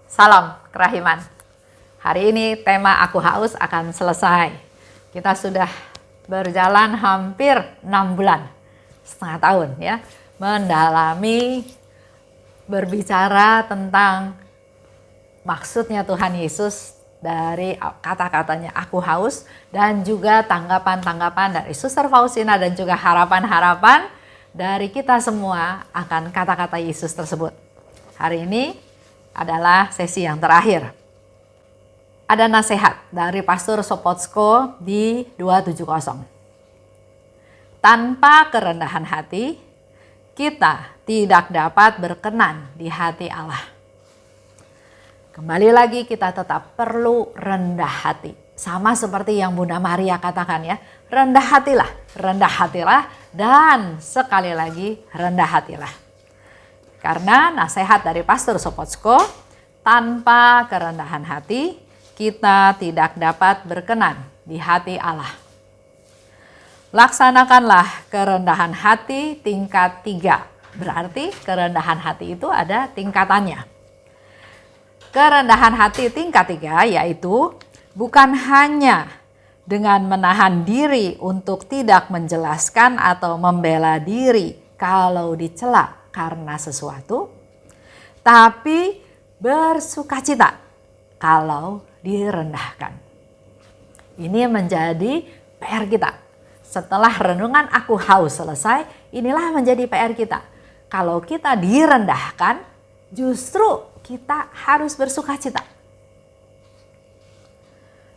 Salam kerahiman. Hari ini tema Aku Haus akan selesai. Kita sudah berjalan hampir 6 bulan, setengah tahun ya, mendalami berbicara tentang maksudnya Tuhan Yesus dari kata-katanya aku haus, dan juga tanggapan-tanggapan dari Suster Faustina dan juga harapan-harapan dari kita semua akan kata-kata Yesus tersebut. Hari ini adalah sesi yang terakhir. Ada nasihat dari Pastor Sopotsko di 270. Tanpa kerendahan hati, kita tidak dapat berkenan di hati Allah. Kembali lagi, kita tetap perlu rendah hati. Sama seperti yang Bunda Maria katakan ya, rendah hatilah, dan sekali lagi rendah hatilah. Karena nasihat dari Pastor Sopotsko, tanpa kerendahan hati, kita tidak dapat berkenan di hati Allah. Laksanakanlah kerendahan hati tingkat 3. Berarti kerendahan hati itu ada tingkatannya. Kerendahan hati tingkat 3 yaitu bukan hanya dengan menahan diri untuk tidak menjelaskan atau membela diri kalau dicela karena sesuatu, tapi bersukacita kalau direndahkan. Ini menjadi PR kita. Setelah renungan Aku Haus selesai, inilah menjadi PR kita. Kalau kita direndahkan, justru kita harus bersukacita.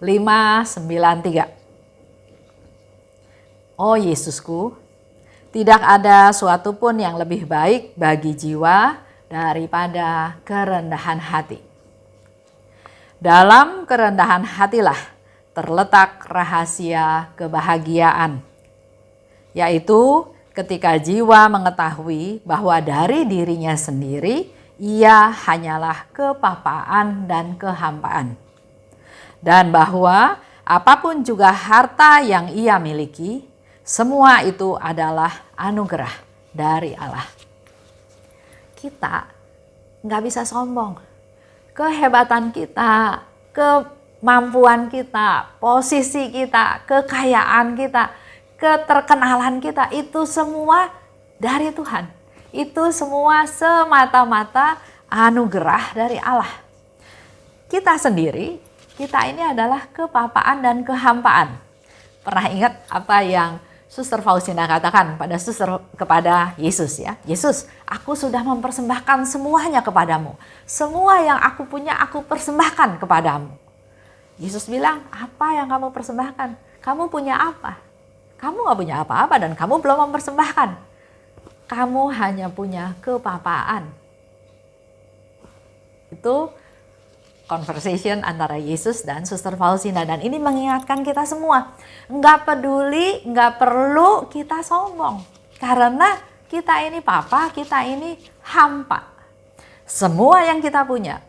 593. Oh Yesusku, tidak ada suatu pun yang lebih baik bagi jiwa daripada kerendahan hati. Dalam kerendahan hatilah terletak rahasia kebahagiaan, yaitu ketika jiwa mengetahui bahwa dari dirinya sendiri ia hanyalah kepapaan dan kehampaan, dan bahwa apapun juga harta yang ia miliki, semua itu adalah anugerah dari Allah. Kita nggak bisa sombong. Kehebatan kita, kemampuan kita, posisi kita, kekayaan kita, keterkenalan kita, itu semua dari Tuhan. Itu semua semata-mata anugerah dari Allah. Kita sendiri, kita ini adalah kepapaan dan kehampaan. Pernah ingat apa yang Suster Faustina katakan kepada Yesus ya? Yesus, aku sudah mempersembahkan semuanya kepadamu. Semua yang aku punya aku persembahkan kepadamu. Yesus bilang, apa yang kamu persembahkan? Kamu punya apa? Kamu gak punya apa-apa dan kamu belum mempersembahkan. Kamu hanya punya kepapaan. Itu conversation antara Yesus dan Suster Faustina, dan ini mengingatkan kita semua, nggak peduli, nggak perlu kita sombong, karena kita ini papa, kita ini hampa. Semua yang kita punya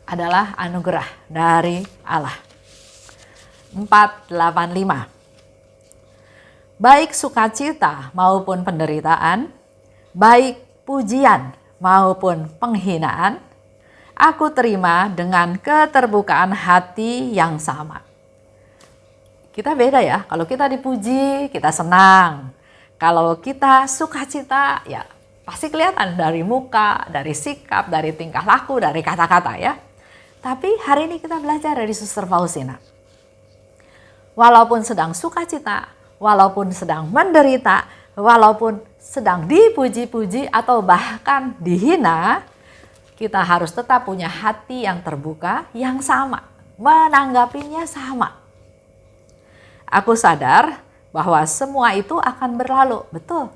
adalah anugerah dari Allah. 485. Baik sukacita maupun penderitaan, baik pujian maupun penghinaan, aku terima dengan keterbukaan hati yang sama. Kita beda ya, kalau kita dipuji, kita senang. Kalau kita sukacita, ya pasti kelihatan dari muka, dari sikap, dari tingkah laku, dari kata-kata ya. Tapi hari ini kita belajar dari Suster Faustina. Walaupun sedang sukacita, walaupun sedang menderita, walaupun sedang dipuji-puji atau bahkan dihina, kita harus tetap punya hati yang terbuka, yang sama, menanggapinya sama. Aku sadar bahwa semua itu akan berlalu, betul.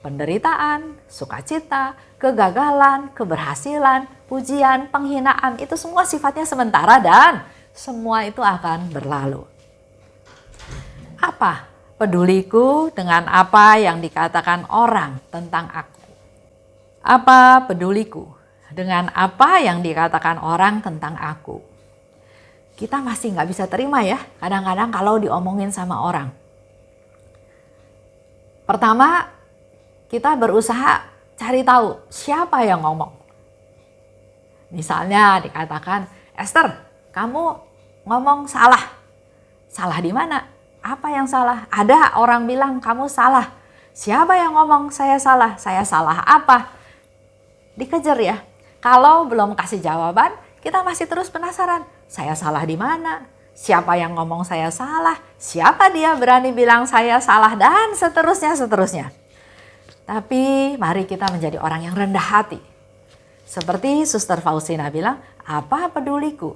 Penderitaan, sukacita, kegagalan, keberhasilan, pujian, penghinaan, itu semua sifatnya sementara dan semua itu akan berlalu. Apa peduliku dengan apa yang dikatakan orang tentang aku? Apa peduliku dengan apa yang dikatakan orang tentang aku? Kita masih nggak bisa terima ya, kadang-kadang kalau diomongin sama orang. Pertama, kita berusaha cari tahu siapa yang ngomong. Misalnya dikatakan, Esther, kamu ngomong salah. Salah di mana? Apa yang salah? Ada orang bilang kamu salah. Siapa yang ngomong saya salah? Saya salah apa? Dikejar ya. Kalau belum kasih jawaban, kita masih terus penasaran. Saya salah di mana? Siapa yang ngomong saya salah? Siapa dia berani bilang saya salah? Dan seterusnya. Tapi mari kita menjadi orang yang rendah hati. Seperti Suster Faustina bilang, apa peduliku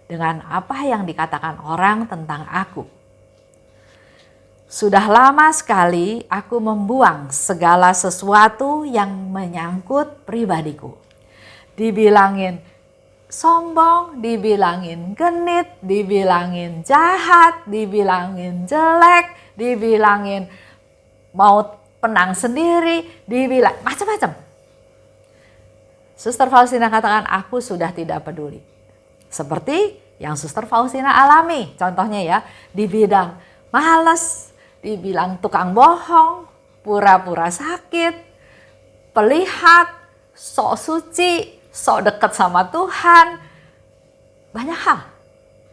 dengan apa yang dikatakan orang tentang aku? Sudah lama sekali aku membuang segala sesuatu yang menyangkut pribadiku. Dibilangin sombong, dibilangin genit, dibilangin jahat, dibilangin jelek, dibilangin mau penang sendiri, dibilang macam-macam. Suster Faustina katakan, aku sudah tidak peduli. Seperti yang Suster Faustina alami, contohnya ya, di bidang malas, dibilang tukang bohong, pura-pura sakit, pelihat, sok suci, sok dekat sama Tuhan, banyak hal.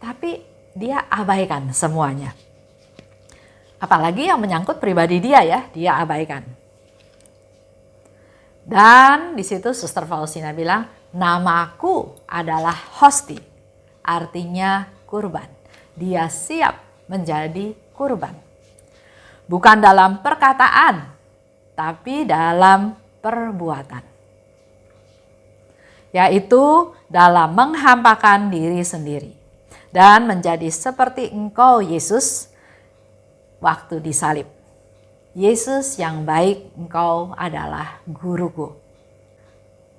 Tapi dia abaikan semuanya. Apalagi yang menyangkut pribadi dia ya, dia abaikan. Dan di situ Suster Faustina bilang, namaku adalah hosti, artinya kurban. Dia siap menjadi kurban. Bukan dalam perkataan, tapi dalam perbuatan. Yaitu dalam menghampakan diri sendiri. Dan menjadi seperti engkau Yesus waktu disalib. Yesus yang baik, engkau adalah guruku.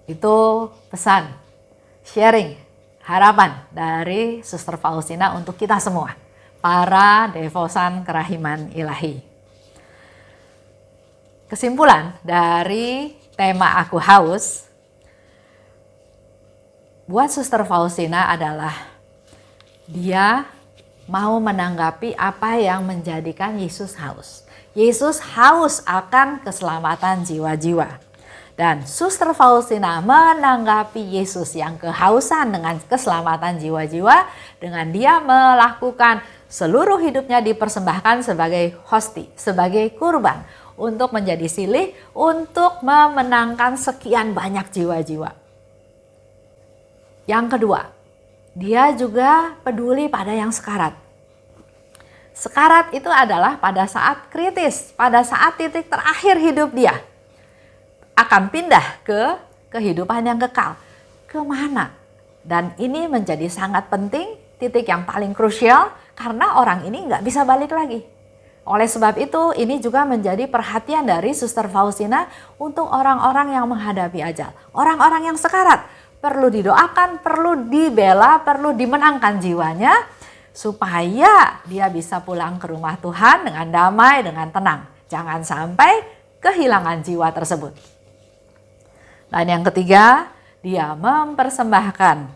Itu pesan, sharing, harapan dari Suster Faustina untuk kita semua, para devosan kerahiman ilahi. Kesimpulan dari tema Aku Haus, buat Suster Faustina adalah dia mau menanggapi apa yang menjadikan Yesus haus. Yesus haus akan keselamatan jiwa-jiwa. Dan Suster Faustina menanggapi Yesus yang kehausan dengan keselamatan jiwa-jiwa dengan dia melakukan seluruh hidupnya dipersembahkan sebagai hosti, sebagai kurban untuk menjadi silih untuk memenangkan sekian banyak jiwa-jiwa. Yang kedua, dia juga peduli pada yang sekarat. Sekarat itu adalah pada saat kritis, pada saat titik terakhir hidup dia. Akan pindah ke kehidupan yang kekal. Kemana? Dan ini menjadi sangat penting, titik yang paling krusial, karena orang ini nggak bisa balik lagi. Oleh sebab itu, ini juga menjadi perhatian dari Suster Faustina untuk orang-orang yang menghadapi ajal. Orang-orang yang sekarat perlu didoakan, perlu dibela, perlu dimenangkan jiwanya, supaya dia bisa pulang ke rumah Tuhan dengan damai, dengan tenang. Jangan sampai kehilangan jiwa tersebut. Dan yang ketiga, dia mempersembahkan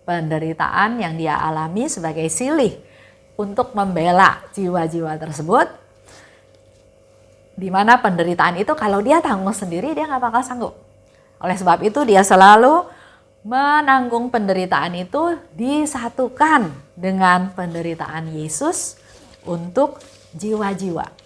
penderitaan yang dia alami sebagai silih untuk membela jiwa-jiwa tersebut. Di mana penderitaan itu kalau dia tanggung sendiri, dia nggak bakal sanggup. Oleh sebab itu dia selalu menanggung penderitaan itu disatukan dengan penderitaan Yesus untuk jiwa-jiwa.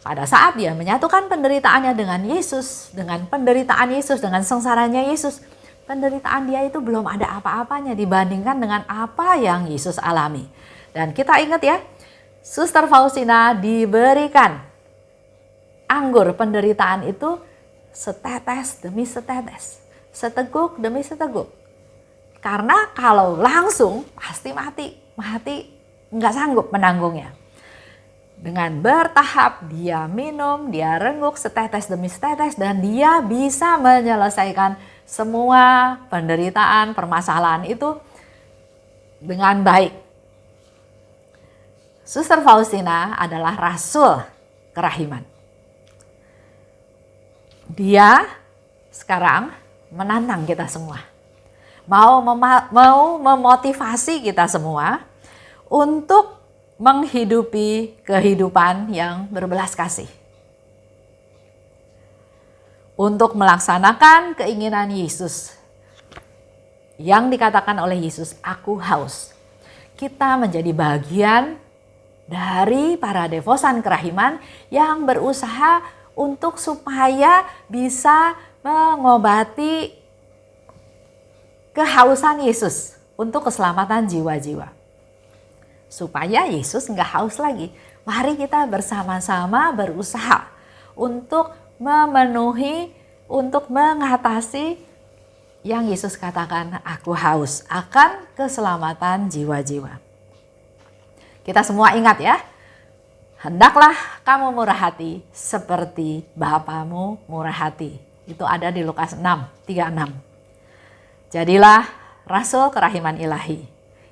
Pada saat dia menyatukan penderitaannya dengan Yesus, dengan penderitaan Yesus, dengan sengsaranya Yesus, penderitaan dia itu belum ada apa-apanya dibandingkan dengan apa yang Yesus alami. Dan kita ingat ya, Suster Faustina diberikan anggur penderitaan itu setetes demi setetes, seteguk demi seteguk. Karena kalau langsung pasti mati nggak sanggup menanggungnya. Dengan bertahap dia minum, dia renggut setetes demi setetes, dan dia bisa menyelesaikan semua penderitaan, permasalahan itu dengan baik. Suster Faustina adalah rasul kerahiman. Dia sekarang menantang kita semua. Mau memotivasi kita semua untuk menghidupi kehidupan yang berbelas kasih. untuk melaksanakan keinginan Yesus yang dikatakan oleh Yesus, aku haus. Kita menjadi bagian dari para devosan kerahiman yang berusaha untuk supaya bisa mengobati kehausan Yesus untuk keselamatan jiwa-jiwa. Supaya Yesus nggak haus lagi. Mari kita bersama-sama berusaha untuk memenuhi, untuk mengatasi yang Yesus katakan, aku haus akan keselamatan jiwa-jiwa. Kita semua ingat ya, hendaklah kamu murah hati seperti Bapamu murah hati. Itu ada di Lukas 6:36. Jadilah rasul kerahiman ilahi.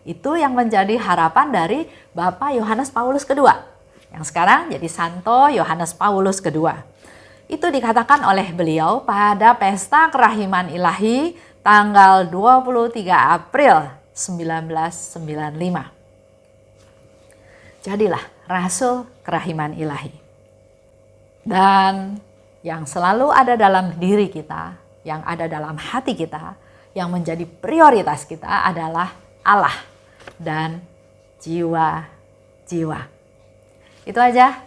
Itu yang menjadi harapan dari Bapak Yohanes Paulus II. Yang sekarang jadi Santo Yohanes Paulus II. Itu dikatakan oleh beliau pada pesta kerahiman ilahi tanggal 23 April 1995. Jadilah rasul kerahiman ilahi. Dan yang selalu ada dalam diri kita, yang ada dalam hati kita, yang menjadi prioritas kita adalah Allah dan jiwa-jiwa. Itu aja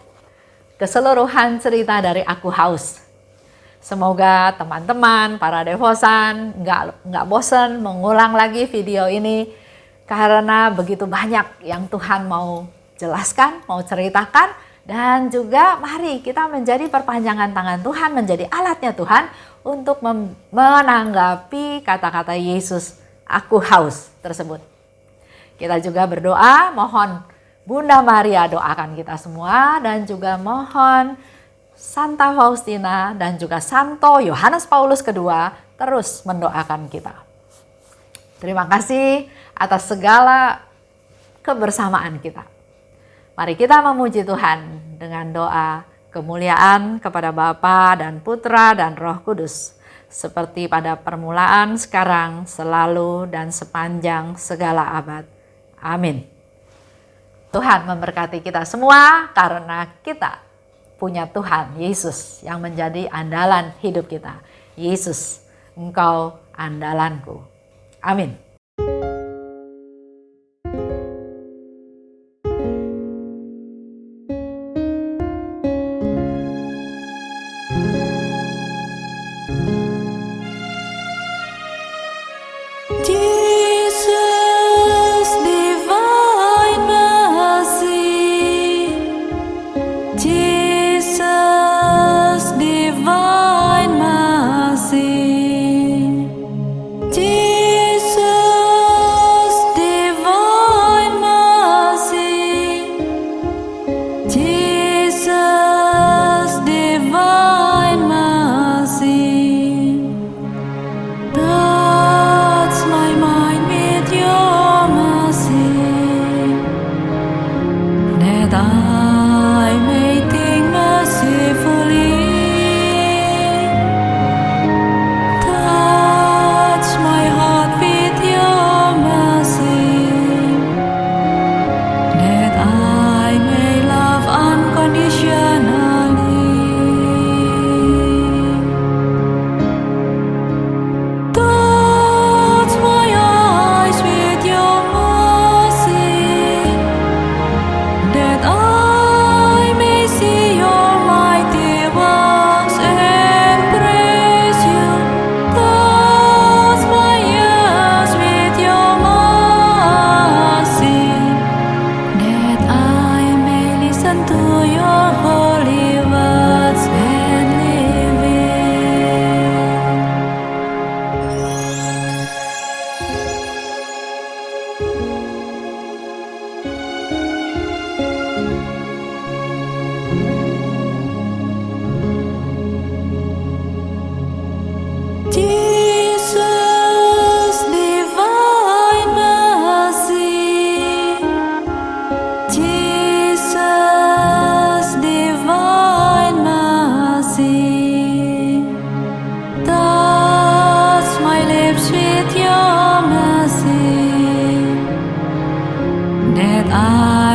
keseluruhan cerita dari Aku Haus. Semoga teman-teman, para devosan nggak bosan mengulang lagi video ini, karena begitu banyak yang Tuhan mau jelaskan, mau ceritakan, dan juga mari kita menjadi perpanjangan tangan Tuhan, menjadi alatnya Tuhan untuk menanggapi kata-kata Yesus, aku haus tersebut. Kita juga berdoa, mohon Bunda Maria doakan kita semua, dan juga mohon Santa Faustina dan juga Santo Yohanes Paulus II terus mendoakan kita. Terima kasih atas segala kebersamaan kita. Mari kita memuji Tuhan dengan doa kemuliaan kepada Bapa dan Putra dan Roh Kudus, seperti pada permulaan, sekarang, selalu, dan sepanjang segala abad. Amin. Tuhan memberkati kita semua karena kita punya Tuhan Yesus yang menjadi andalan hidup kita. Yesus, Engkau andalanku. Amin. that I